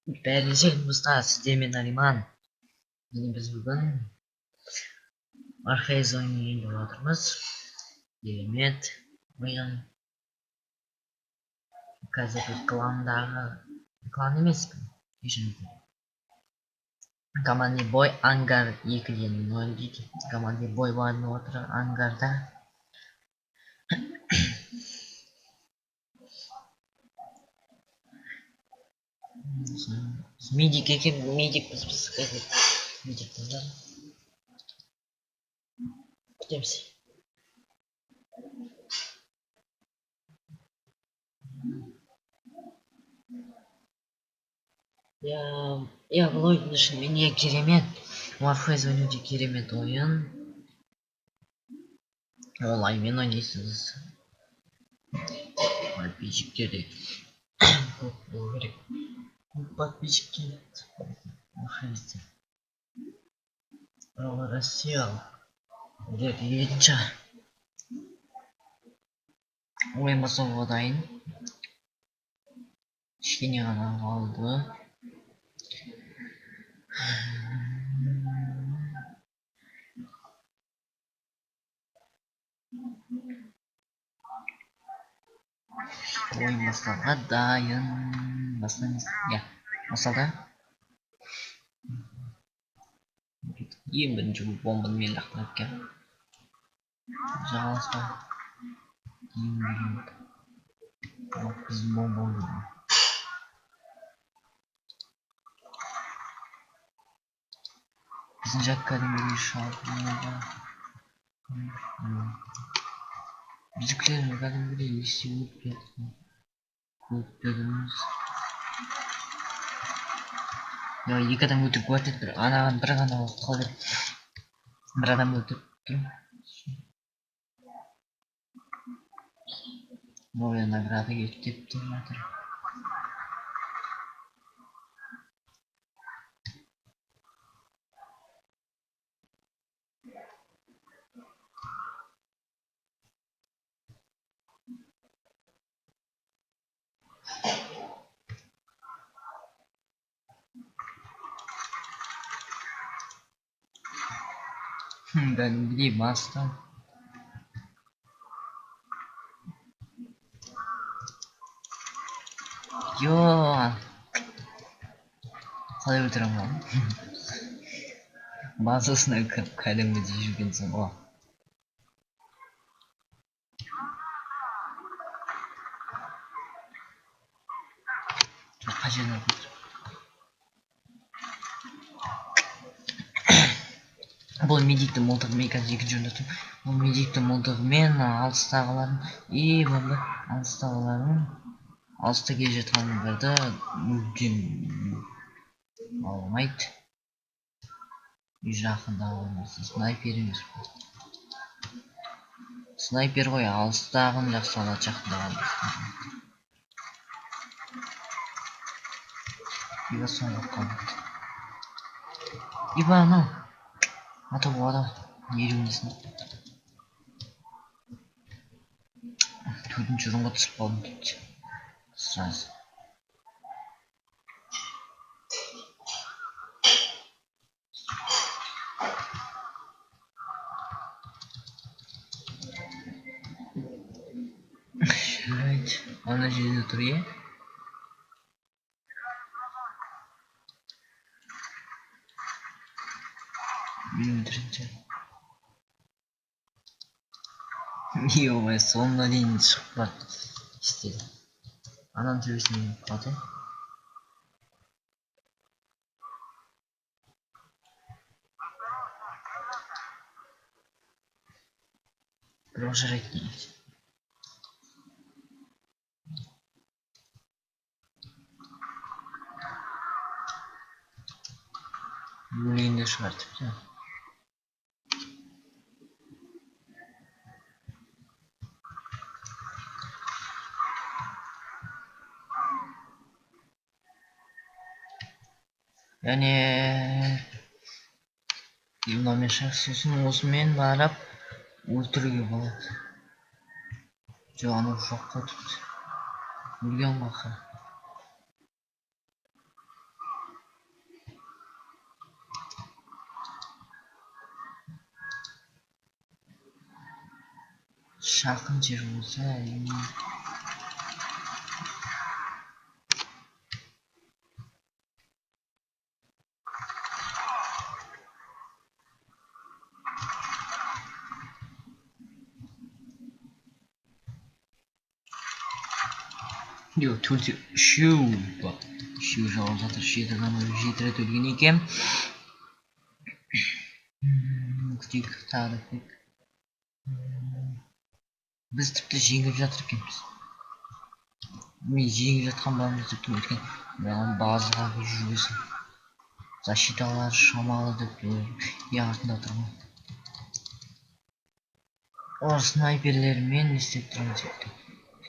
Бәріңізге достар, сіздермен Нариман. Міне біз бүгін Warface ойынын ойнап отырмыз. Керемет ойын. Қазір біз кландағы клан емес кешіріңіздер. Командный бой ангар 2-0 дейді. Командный бой барып отыр ангарда. Медик екен, медик біз медик тыңдар. Күтеміз. Бұл ойын шынымен керемет. Warface ойыны өте керемет ойын. Онлайнмен ойнайсыз. Подписчиктер де көп болу керек. Подписчики. Warface. Россия. Деревенча. Ойын бастауға дайын. Кішкене ғана қалды. Ойын бастауға дайын. Бастаймыз. Басталды. Ең бірінші бомбаны мен лақтырып кел. Жалғаспа. Біз бомба ойнаймыз. Біздің кәдімгідей шалқынады. Біздікілер кәдімгідей есе өтіп кетті. Көптігіміз. Екі адам өтіп өтіп тұр. Анаған бір ғана қалдыр. Бір адам өтіп тұр. Новая награда кетіп тұр жатыр. Кәдімгідей бастан. Қалай өлтірем ғой? Базасына кәдімгідей жүргенсің ғой. Қай жеріне көтір? Бұл медикті молдығымен қазір екінші орында тұр. Бұл медикті молдығымен алыстағыларын болды. Алыстағыларын алыста келе жатқандарды мүлдем алмайды. Жақында болмаса снайпер емес қой. Снайпер ғой, алыстағын жақсы алады, жақында болмаса. Иба соңғы қалды. Иба анау. Атып оғада ерімдесін. Төртінші орынға түсіп қалдым дейді. Сразу. Ана жерде тұр, е? Мен өлтірінше. Ой, соңына дейін шығып барды. Істеді. Анан төбесінен қалды. Бір жарайды дейді. Өлейінде шығар тіпті. Яғни мынамен сосын осымен барып өлтіруге болады. Жоқ, анау жоқ қой тіпті. Өлген бақы. Şaqin jер bo'lsa, Yo, tulsi shu bak. Shu hozir shetadan jetrad o'lgan ekan. Kuchuk tarixlik. Biz tipda yengib жатыр ekanmiz. Men yengib жатқан barimiz deb o'tgan. Men ba'zilarga yuribsan. Защиталар шамалы deb yaqinda turman. O snayperlerмен ne istep turamiz debdi.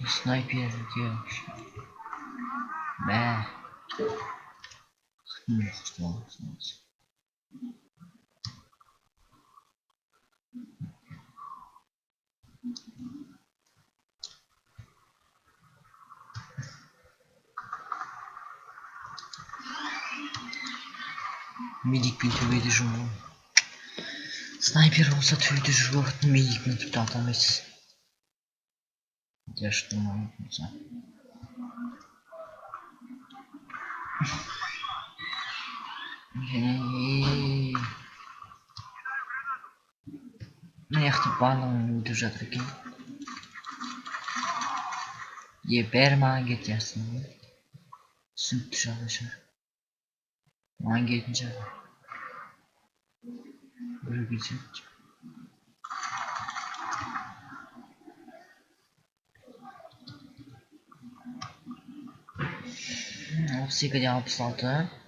Snayperga Bə. Medikpен төбеде жұмырым. Снайпер болса төбеде жүріп уақытын медикпен тіпті атамайсыз. Я штурман болса. Мына жақта барлығын өтіп жатыр екен. Бәрі маған кетті ясын. Түсінікті жағдай шығар. Маған келетін шығар. Біреу келсе. 32'de 66.